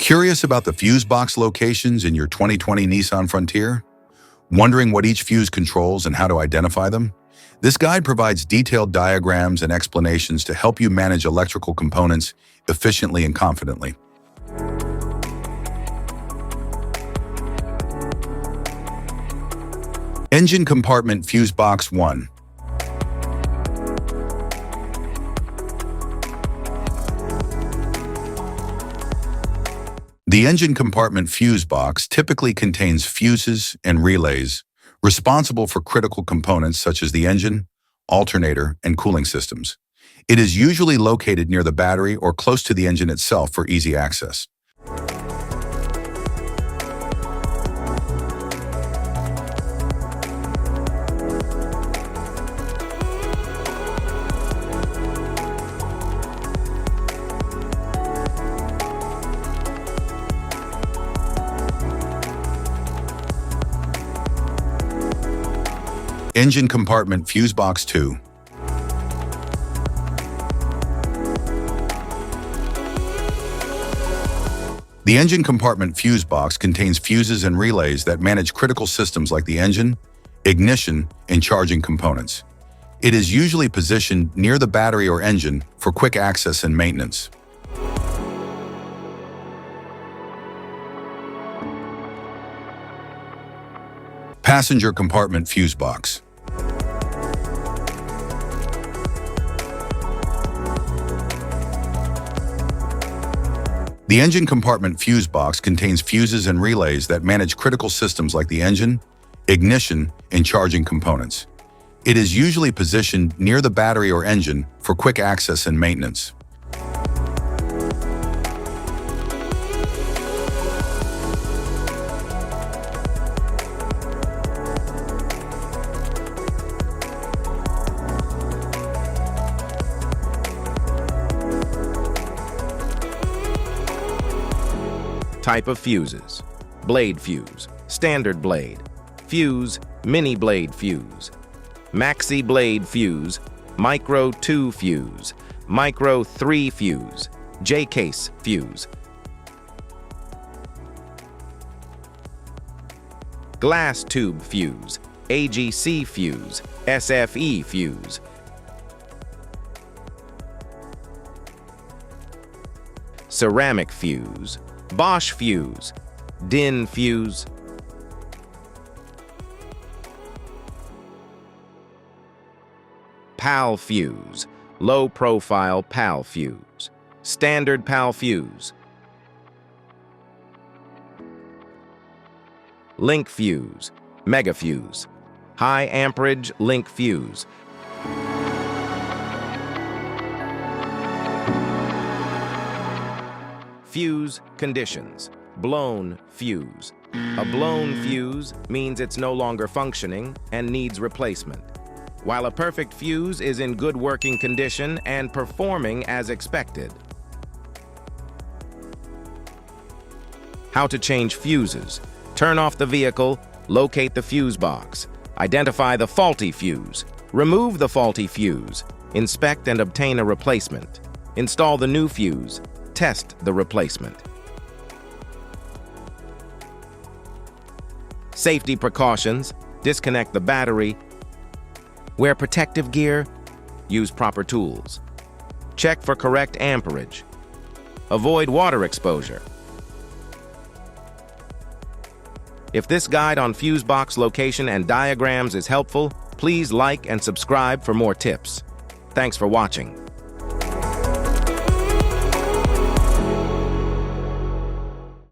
Curious about the fuse box locations in your 2020 Nissan Frontier? Wondering what each fuse controls and how to identify them? This guide provides detailed diagrams and explanations to help you manage electrical components efficiently and confidently. Engine compartment fuse box 1. The engine compartment fuse box typically contains fuses and relays responsible for critical components such as the engine, alternator, and cooling systems. It is usually located near the battery or close to the engine itself for easy access. Engine compartment fuse box 2. The engine compartment fuse box contains fuses and relays that manage critical systems like the engine, ignition, and charging components. It is usually positioned near the battery or engine for quick access and maintenance. Passenger compartment fuse box. The engine compartment fuse box contains fuses and relays that manage critical systems like the engine, ignition, and charging components. It is usually positioned near the battery or engine for quick access and maintenance. Type of fuses: blade fuse, standard blade, fuse, mini blade fuse, maxi blade fuse, micro 2 fuse, micro 3 fuse, J-case fuse, glass tube fuse, AGC fuse, SFE fuse, ceramic fuse, Bosch fuse, DIN fuse, PAL fuse, low-profile PAL fuse, standard PAL fuse, link fuse, mega fuse, high amperage link fuse, fuse conditions: blown fuse. A blown fuse means it's no longer functioning and needs replacement, while a perfect fuse is in good working condition and performing as expected. How to change fuses: turn off the vehicle, locate the fuse box, identify the faulty fuse, remove the faulty fuse, inspect and obtain a replacement, install the new fuse, test the replacement. Safety precautions: disconnect the battery, wear protective gear, use proper tools, check for correct amperage, avoid water exposure. If this guide on fuse box location and diagrams is helpful, please like and subscribe for more tips. Thanks for watching.